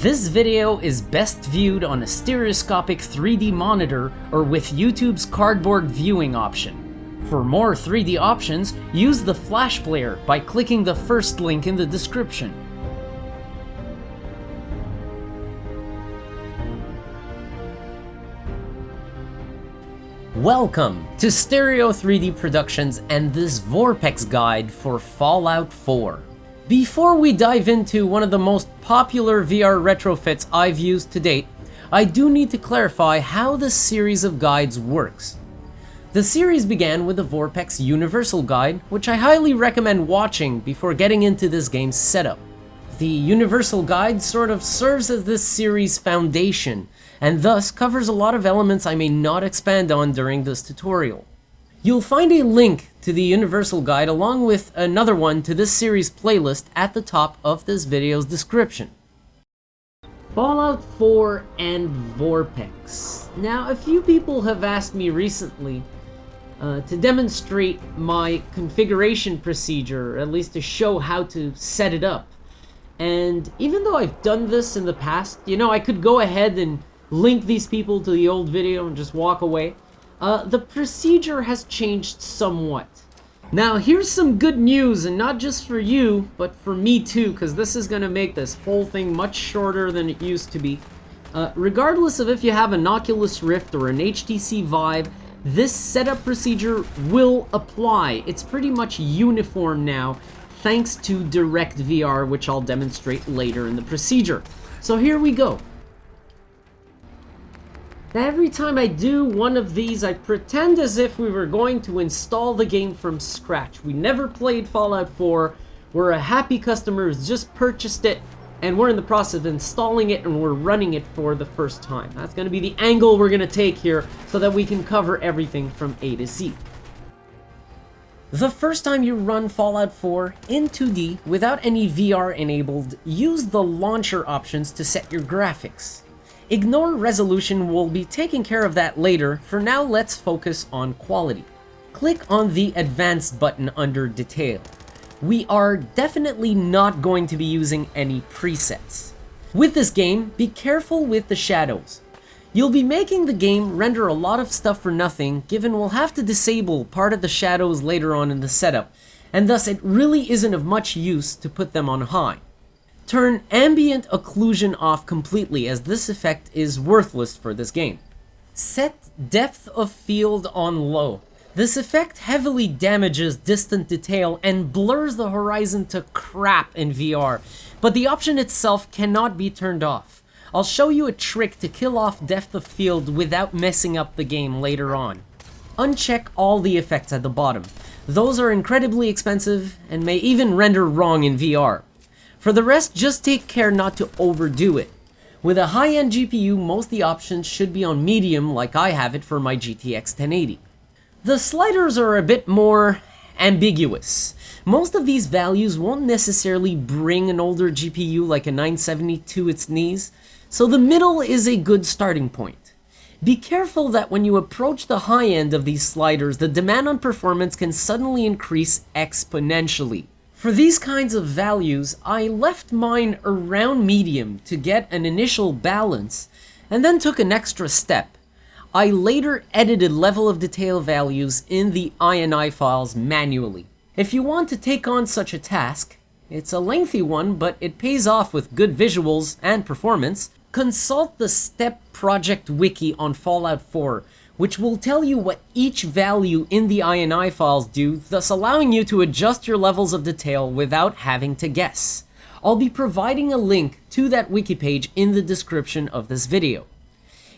This video is best viewed on a stereoscopic 3D monitor or with YouTube's cardboard viewing option. For more 3D options, use the Flash Player by clicking the first link in the description. Welcome to Stereo 3D Productions and this VorpX guide for Fallout 4. Before we dive into one of the most popular VR retrofits I've used to date, I do need to clarify how this series of guides works. The series began with the VorpX Universal Guide, which I highly recommend watching before getting into this game's setup. The Universal Guide sort of serves as this series' foundation, and thus covers a lot of elements I may not expand on during this tutorial. You'll find a link to the Universal Guide along with another one to this series playlist at the top of this video's description. Fallout 4 and VorpX. Now, a few people have asked me recently to demonstrate my configuration procedure, at least to show how to set it up. And even though I've done this in the past, I could go ahead and link these people to the old video and just walk away. The procedure has changed somewhat. Now, here's some good news, and not just for you, but for me too, because this is going to make this whole thing much shorter than it used to be. Regardless of if you have an Oculus Rift or an HTC VIVE, this setup procedure will apply. It's pretty much uniform now, thanks to DirectVR, which I'll demonstrate later in the procedure. So here we go. Every time I do one of these, I pretend as if we were going to install the game from scratch. We never played Fallout 4, we're a happy customer who's just purchased it, and we're in the process of installing it and we're running it for the first time. That's going to be the angle we're going to take here so that we can cover everything from A to Z. The first time you run Fallout 4 in 2D without any VR enabled, use the launcher options to set your graphics. Ignore resolution, we'll be taking care of that later. For now, let's focus on quality. Click on the Advanced button under Detail. We are definitely not going to be using any presets. With this game, be careful with the shadows. You'll be making the game render a lot of stuff for nothing, given we'll have to disable part of the shadows later on in the setup, and thus it really isn't of much use to put them on high. Turn ambient occlusion off completely, as this effect is worthless for this game. Set depth of field on low. This effect heavily damages distant detail and blurs the horizon to crap in VR, but the option itself cannot be turned off. I'll show you a trick to kill off depth of field without messing up the game later on. Uncheck all the effects at the bottom. Those are incredibly expensive and may even render wrong in VR. For the rest, just take care not to overdo it. With a high-end GPU, most of the options should be on medium like I have it for my GTX 1080. The sliders are a bit more ambiguous. Most of these values won't necessarily bring an older GPU like a 970 to its knees, so the middle is a good starting point. Be careful that when you approach the high end of these sliders, the demand on performance can suddenly increase exponentially. For these kinds of values, I left mine around medium to get an initial balance, and then took an extra step. I later edited level of detail values in the INI files manually. If you want to take on such a task, it's a lengthy one, but it pays off with good visuals and performance, consult the S.T.E.P project wiki on Fallout 4, which will tell you what each value in the INI files do, thus allowing you to adjust your levels of detail without having to guess. I'll be providing a link to that wiki page in the description of this video.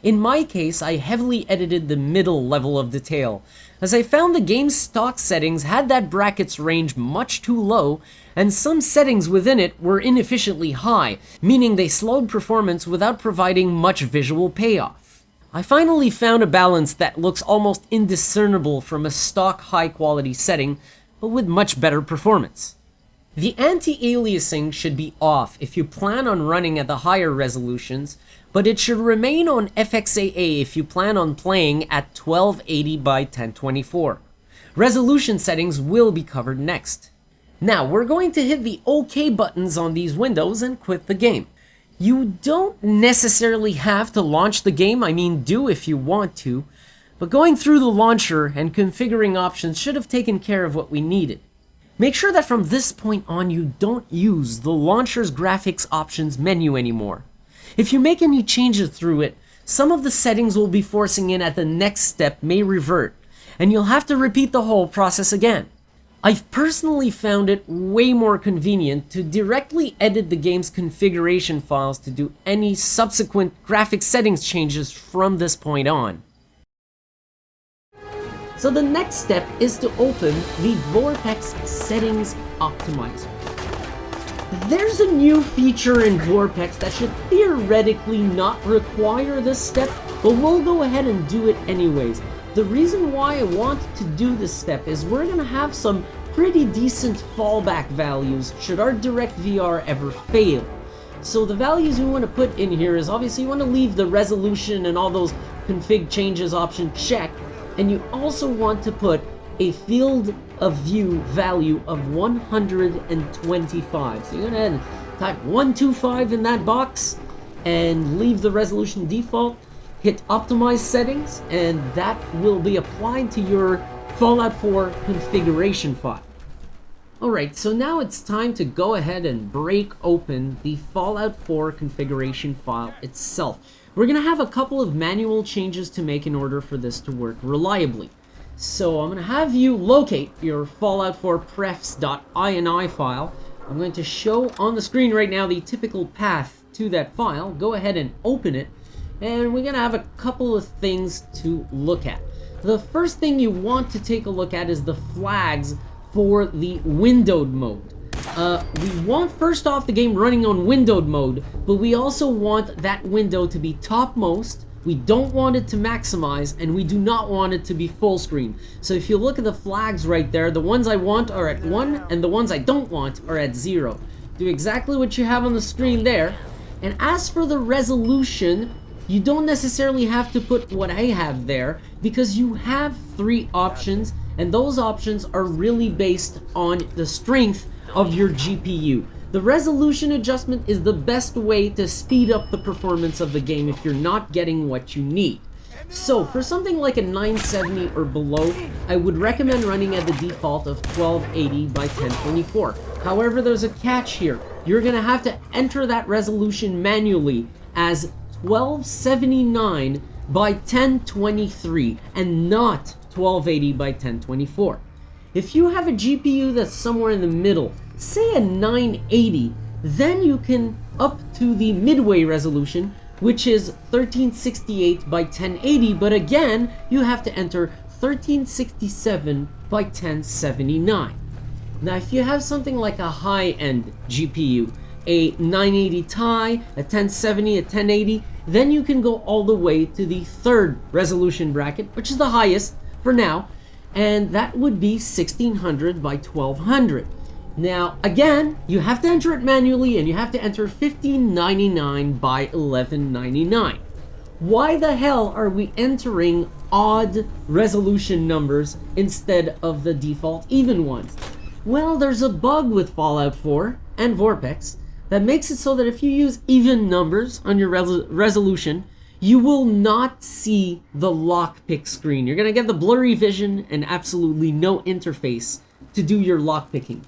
In my case, I heavily edited the middle level of detail, as I found the game's stock settings had that brackets range much too low, and some settings within it were inefficiently high, meaning they slowed performance without providing much visual payoff. I finally found a balance that looks almost indiscernible from a stock high-quality setting, but with much better performance. The anti-aliasing should be off if you plan on running at the higher resolutions, but it should remain on FXAA if you plan on playing at 1280 by 1024. Resolution settings will be covered next. Now, we're going to hit the OK buttons on these windows and quit the game. You don't necessarily have to launch the game, I mean do if you want to, but going through the launcher and configuring options should have taken care of what we needed. Make sure that from this point on you don't use the launcher's graphics options menu anymore. If you make any changes through it, some of the settings we'll be forcing in at the next step may revert, and you'll have to repeat the whole process again. I've personally found it way more convenient to directly edit the game's configuration files to do any subsequent graphics settings changes from this point on. So the next step is to open the VorpX Settings Optimizer. There's a new feature in VorpX that should theoretically not require this step, but we'll go ahead and do it anyways. The reason why I want to do this step is we're going to have some pretty decent fallback values should our DirectVR ever fail. So the values we want to put in here is obviously you want to leave the resolution and all those config changes option checked, and you also want to put a field of view value of 125. So you're going to type 125 in that box and leave the resolution default. Hit optimize settings, and that will be applied to your Fallout 4 configuration file. Alright, so now it's time to go ahead and break open the Fallout 4 configuration file itself. We're going to have a couple of manual changes to make in order for this to work reliably. So I'm going to have you locate your Fallout 4 prefs.ini file. I'm going to show on the screen right now the typical path to that file. Go ahead and open it. And we're going to have a couple of things to look at. The first thing you want to take a look at is the flags for the windowed mode. We want first off the game running on windowed mode, but we also want that window to be topmost. We don't want it to maximize, and we do not want it to be full screen. So if you look at the flags right there, the ones I want are at 1, and the ones I don't want are at 0. Do exactly what you have on the screen there. And as for the resolution, you don't necessarily have to put what I have there, because you have 3 options, and those options are really based on the strength of your GPU. The resolution adjustment is the best way to speed up the performance of the game if you're not getting what you need. So for something like a 970 or below, I would recommend running at the default of 1280 by 1024. However, there's a catch here. You're going to have to enter that resolution manually as 1279 by 1023 and not 1280 by 1024. If you have a GPU that's somewhere in the middle, say a 980, then you can up to the midway resolution, which is 1368 by 1080, but again, you have to enter 1367 by 1079. Now, if you have something like a high-end GPU, a 980 Ti, a 1070, a 1080, then you can go all the way to the 3rd resolution bracket, which is the highest for now, and that would be 1600 by 1200. Now, again, you have to enter it manually, and you have to enter 1599 by 1199. Why the hell are we entering odd resolution numbers instead of the default even ones? Well, there's a bug with Fallout 4 and VorpX that makes it so that if you use even numbers on your resolution, you will not see the lockpick screen. You're going to get the blurry vision and absolutely no interface to do your lockpicking.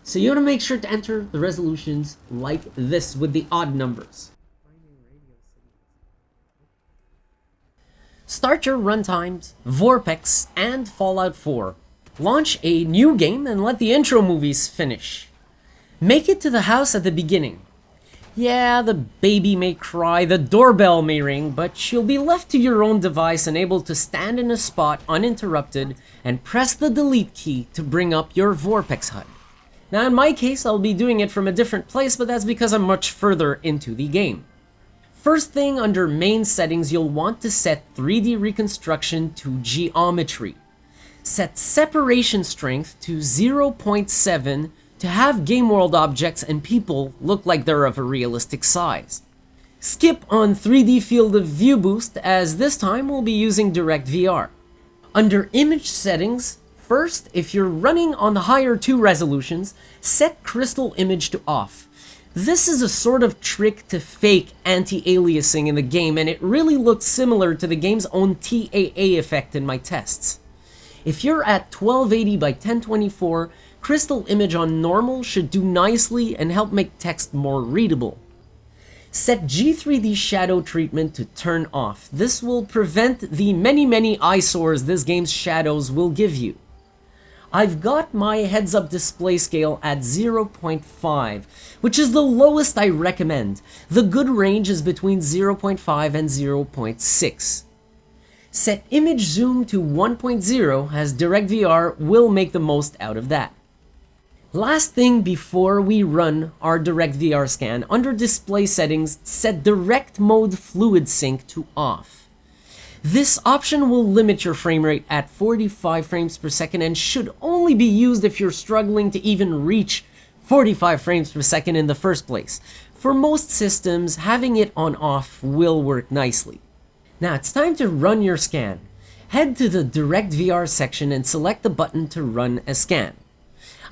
So you want to make sure to enter the resolutions like this with the odd numbers. Start your runtimes, VorpX, and Fallout 4. Launch a new game and let the intro movies finish. Make it to the house at the beginning. Yeah, the baby may cry, the doorbell may ring, but you'll be left to your own device and able to stand in a spot uninterrupted and press the delete key to bring up your VorpX HUD. Now in my case, I'll be doing it from a different place, but that's because I'm much further into the game. First thing, under main settings, you'll want to set 3D reconstruction to geometry. Set separation strength to 0.7 to have game world objects and people look like they're of a realistic size. Skip on 3D field of view boost, as this time we'll be using DirectVR. Under image settings, first, if you're running on the higher 2 resolutions, set crystal image to off. This is a sort of trick to fake anti-aliasing in the game, and it really looks similar to the game's own TAA effect in my tests. If you're at 1280 by 1024, crystal image on normal should do nicely and help make text more readable. Set G3D shadow treatment to turn off. This will prevent the many eyesores this game's shadows will give you. I've got my heads-up display scale at 0.5, which is the lowest I recommend. The good range is between 0.5 and 0.6. Set image zoom to 1.0 as DirectVR will make the most out of that. Last thing before we run our DirectVR scan, under display settings, set direct mode fluid sync to off. This option will limit your frame rate at 45 frames per second and should only be used if you're struggling to even reach 45 frames per second in the first place. For most systems, having it on off will work nicely. Now it's time to run your scan. Head to the DirectVR section and select the button to run a scan.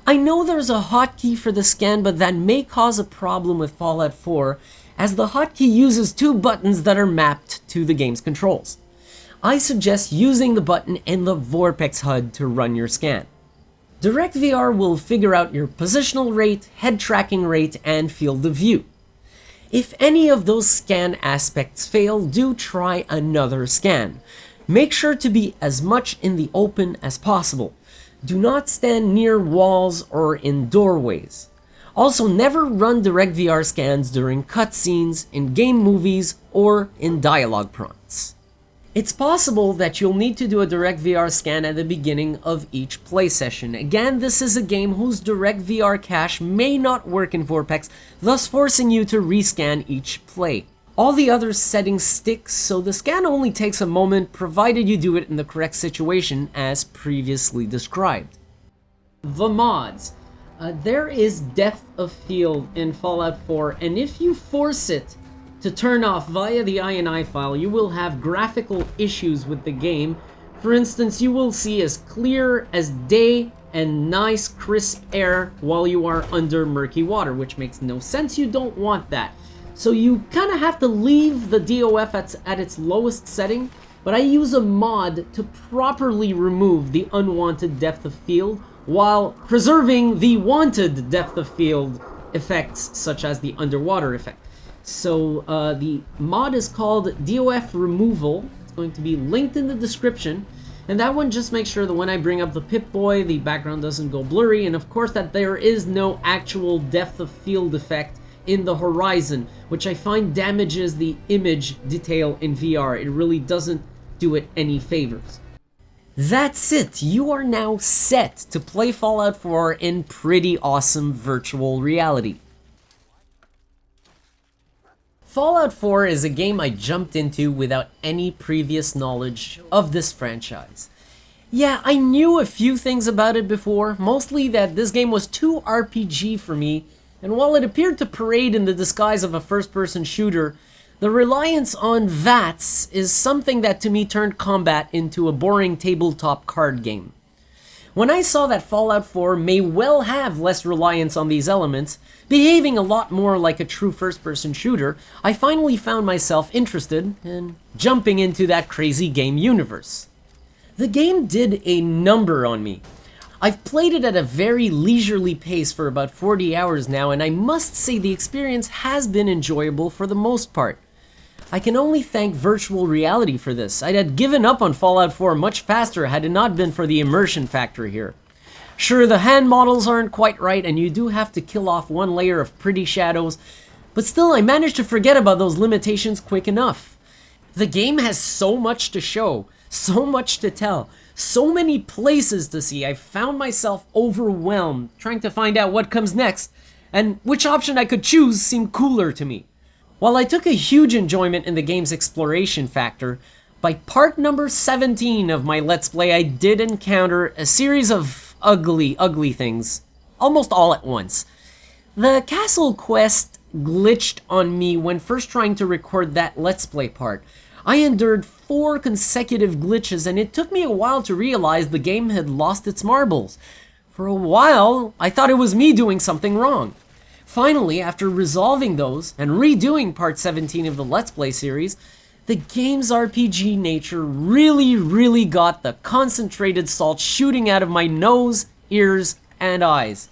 I know there's a hotkey for the scan, but that may cause a problem with Fallout 4, as the hotkey uses two buttons that are mapped to the game's controls. I suggest using the button in the VorpX HUD to run your scan. DirectVR will figure out your positional rate, head tracking rate, and field of view. If any of those scan aspects fail, do try another scan. Make sure to be as much in the open as possible. Do not stand near walls or in doorways. Also, never run DirectVR scans during cutscenes, in-game movies, or in dialogue prompts. It's possible that you'll need to do a DirectVR scan at the beginning of each play session. Again, this is a game whose DirectVR cache may not work in VorpX, thus forcing you to rescan each play. All the other settings stick, so the scan only takes a moment, provided you do it in the correct situation as previously described. The mods. There is depth of field in Fallout 4, and if you force it to turn off via the INI file, you will have graphical issues with the game. For instance, you will see as clear as day and nice crisp air while you are under murky water, which makes no sense. You don't want that. So you kind of have to leave the DOF at its lowest setting, but I use a mod to properly remove the unwanted depth of field while preserving the wanted depth of field effects, such as the underwater effect. So the mod is called DOF Removal. It's going to be linked in the description. And that one just makes sure that when I bring up the Pip-Boy, the background doesn't go blurry. And of course that there is no actual depth of field effect in the horizon, which I find damages the image detail in VR. It really doesn't do it any favors. That's it. You are now set to play Fallout 4 in pretty awesome virtual reality. Fallout 4 is a game I jumped into without any previous knowledge of this franchise. Yeah, I knew a few things about it before, mostly that this game was too RPG for me, and while it appeared to parade in the disguise of a first-person shooter, the reliance on VATS is something that to me turned combat into a boring tabletop card game. When I saw that Fallout 4 may well have less reliance on these elements, behaving a lot more like a true first-person shooter, I finally found myself interested in jumping into that crazy game universe. The game did a number on me. I've played it at a very leisurely pace for about 40 hours now, and I must say the experience has been enjoyable for the most part. I can only thank virtual reality for this. I'd have given up on Fallout 4 much faster had it not been for the immersion factor here. Sure, the hand models aren't quite right, and you do have to kill off one layer of pretty shadows, but still I managed to forget about those limitations quick enough. The game has so much to show, so much to tell, so many places to see. I found myself overwhelmed trying to find out what comes next, and which option I could choose seemed cooler to me. While I took a huge enjoyment in the game's exploration factor, by part number 17 of my Let's Play I did encounter a series of ugly things, almost all at once. The castle quest glitched on me when first trying to record that Let's Play part. I endured 4 consecutive glitches, and it took me a while to realize the game had lost its marbles. For a while, I thought it was me doing something wrong. Finally, after resolving those and redoing part 17 of the Let's Play series, the game's RPG nature really got the concentrated salt shooting out of my nose, ears, and eyes.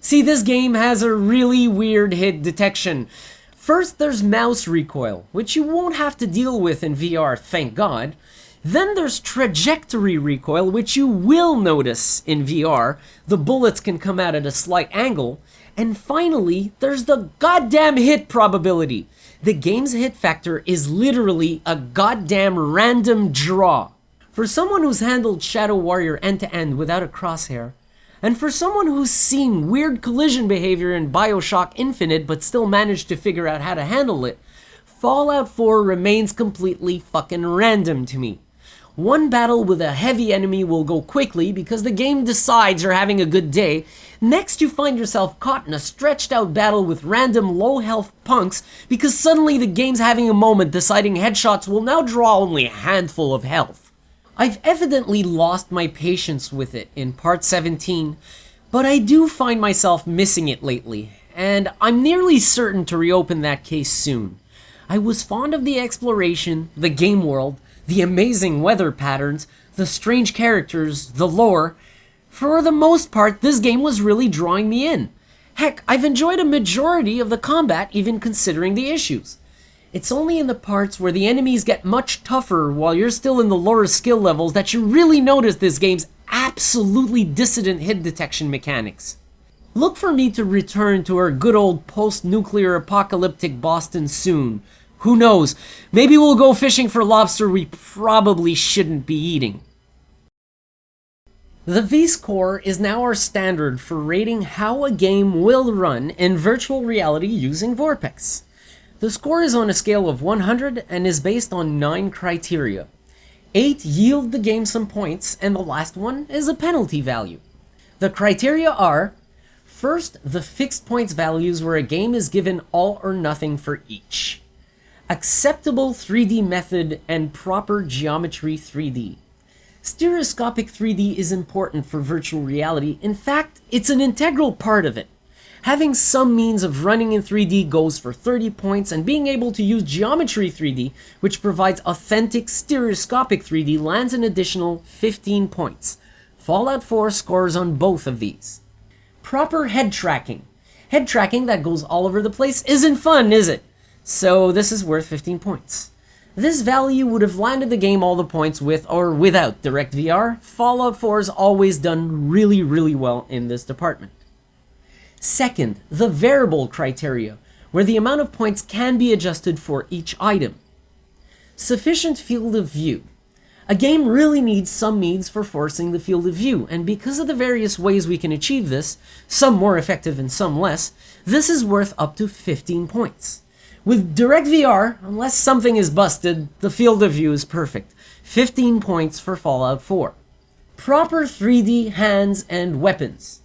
See, this game has a really weird hit detection. First, there's mouse recoil, which you won't have to deal with in VR, thank God. Then there's trajectory recoil, which you will notice in VR. The bullets can come out at a slight angle. And finally, there's the goddamn hit probability. The game's hit factor is literally a goddamn random draw. For someone who's handled Shadow Warrior end-to-end without a crosshair, and for someone who's seen weird collision behavior in BioShock Infinite but still managed to figure out how to handle it, Fallout 4 remains completely fucking random to me. One battle with a heavy enemy will go quickly because the game decides you're having a good day. Next, you find yourself caught in a stretched out battle with random low health punks because suddenly the game's having a moment deciding headshots will now draw only a handful of health. I've evidently lost my patience with it in part 17, but I do find myself missing it lately, and I'm nearly certain to reopen that case soon. I was fond of the exploration, the game world, the amazing weather patterns, the strange characters, the lore. For the most part, this game was really drawing me in. Heck, I've enjoyed a majority of the combat, even considering the issues. It's only in the parts where the enemies get much tougher while you're still in the lower skill levels that you really notice this game's absolutely dissident hit detection mechanics. Look for me to return to our good old post-nuclear apocalyptic Boston soon. Who knows, maybe we'll go fishing for lobster we probably shouldn't be eating. The vScore is now our standard for rating how a game will run in virtual reality using VorpX. The score is on a scale of 100 and is based on 9 criteria. 8 yield the game some points, and the last one is a penalty value. The criteria are: first, the fixed points values where a game is given all or nothing for each. Acceptable 3D method and proper geometry 3D. Stereoscopic 3D is important for virtual reality. In fact, it's an integral part of it. Having some means of running in 3D goes for 30 points, and being able to use geometry 3D, which provides authentic stereoscopic 3D, lands an additional 15 points. Fallout 4 scores on both of these. Proper head tracking. Head tracking that goes all over the place isn't fun, is it? So this is worth 15 points. This value would have landed the game all the points with or without DirectVR. Fallout 4's always done really well in this department. Second, the variable criteria, where the amount of points can be adjusted for each item. Sufficient field of view. A game really needs some means for forcing the field of view, and because of the various ways we can achieve this, some more effective and some less, this is worth up to 15 points. With DirectVR, unless something is busted, the field of view is perfect. 15 points for Fallout 4. Proper 3D hands and weapons.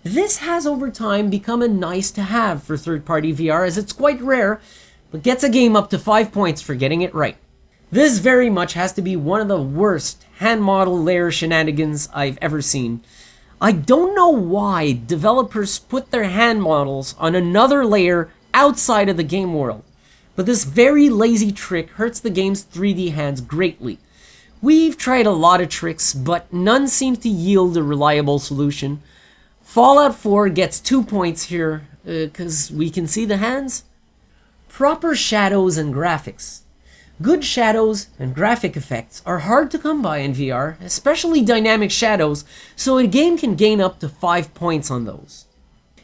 This has over time become a nice to have for third-party VR, as it's quite rare, but gets a game up to 5 points for getting it right. This very much has to be one of the worst hand model layer shenanigans I've ever seen. I don't know why developers put their hand models on another layer outside of the game world, but this very lazy trick hurts the game's 3D hands greatly. We've tried a lot of tricks, but none seem to yield a reliable solution. Fallout 4 gets 2 points here, because we can see the hands. Proper shadows and graphics. Good shadows and graphic effects are hard to come by in VR, especially dynamic shadows, so a game can gain up to 5 points on those.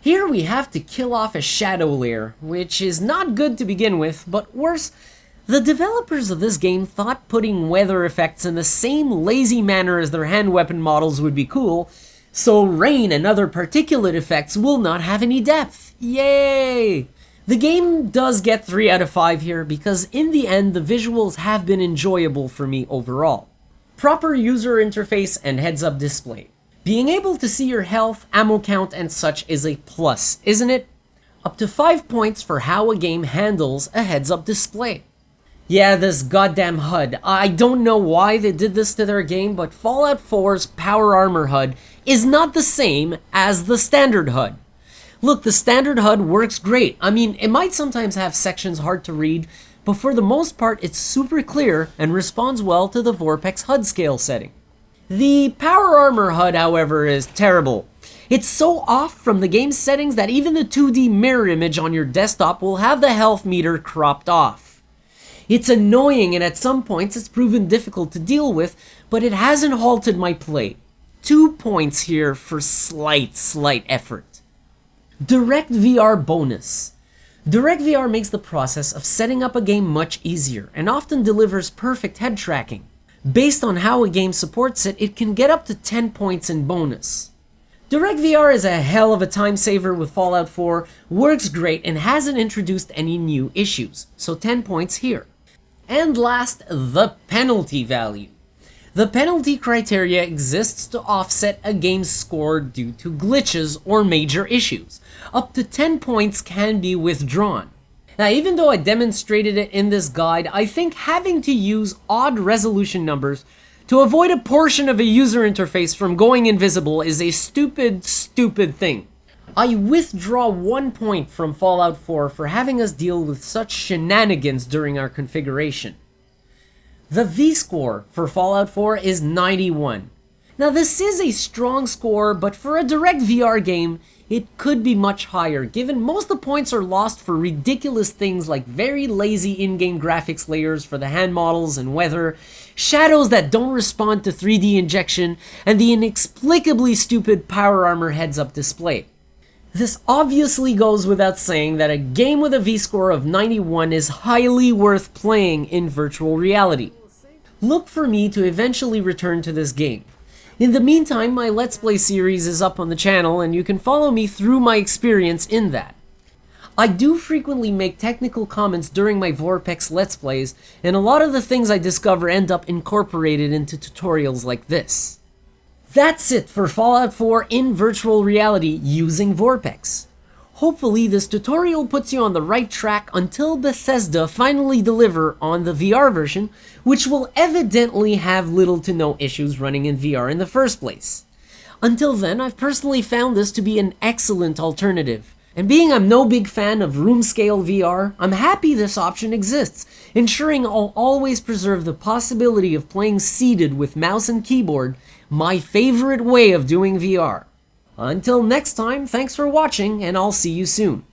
Here we have to kill off a shadow layer, which is not good to begin with, but worse, the developers of this game thought putting weather effects in the same lazy manner as their hand weapon models would be cool, so rain and other particulate effects will not have any depth. Yay! The game does get 3 out of 5 here because in the end the visuals have been enjoyable for me overall. Proper user interface and heads-up display. Being able to see your health, ammo count, and such is a plus, isn't it? Up to 5 points for how a game handles a heads-up display. Yeah, this goddamn HUD. I don't know why they did this to their game, but Fallout 4's Power Armor HUD is not the same as the standard HUD. Look, the standard HUD works great. I mean, it might sometimes have sections hard to read, but for the most part, it's super clear and responds well to the VorpX HUD scale setting. The Power Armor HUD, however, is terrible. It's so off from the game's settings that even the 2D mirror image on your desktop will have the health meter cropped off. It's annoying, and at some points it's proven difficult to deal with, but it hasn't halted my play. 2 points here for slight effort. Direct VR bonus. Direct VR makes the process of setting up a game much easier and often delivers perfect head tracking. Based on how a game supports it, it can get up to 10 points in bonus. Direct VR is a hell of a time saver with Fallout 4, works great, and hasn't introduced any new issues, so 10 points here. And last, the penalty value. The penalty criteria exists to offset a game's score due to glitches or major issues. Up to 10 points can be withdrawn. Now, even though I demonstrated it in this guide, I think having to use odd resolution numbers to avoid a portion of a user interface from going invisible is a stupid thing. I withdraw 1 point from Fallout 4 for having us deal with such shenanigans during our configuration. The vScore for Fallout 4 is 91. Now, this is a strong score, but for a direct VR game, it could be much higher, given most of the points are lost for ridiculous things like very lazy in-game graphics layers for the hand models and weather, shadows that don't respond to 3D injection, and the inexplicably stupid Power Armor heads-up display. This obviously goes without saying that a game with a vScore of 91 is highly worth playing in virtual reality. Look for me to eventually return to this game. In the meantime, my Let's Play series is up on the channel and you can follow me through my experience in that. I do frequently make technical comments during my VorpX Let's Plays, and a lot of the things I discover end up incorporated into tutorials like this. That's it for Fallout 4 in virtual reality using VorpX. Hopefully this tutorial puts you on the right track until Bethesda finally deliver on the VR version, which will evidently have little to no issues running in VR in the first place. Until then, I've personally found this to be an excellent alternative. And being I'm no big fan of room-scale VR, I'm happy this option exists, ensuring I'll always preserve the possibility of playing seated with mouse and keyboard, my favorite way of doing VR. Until next time, thanks for watching, and I'll see you soon.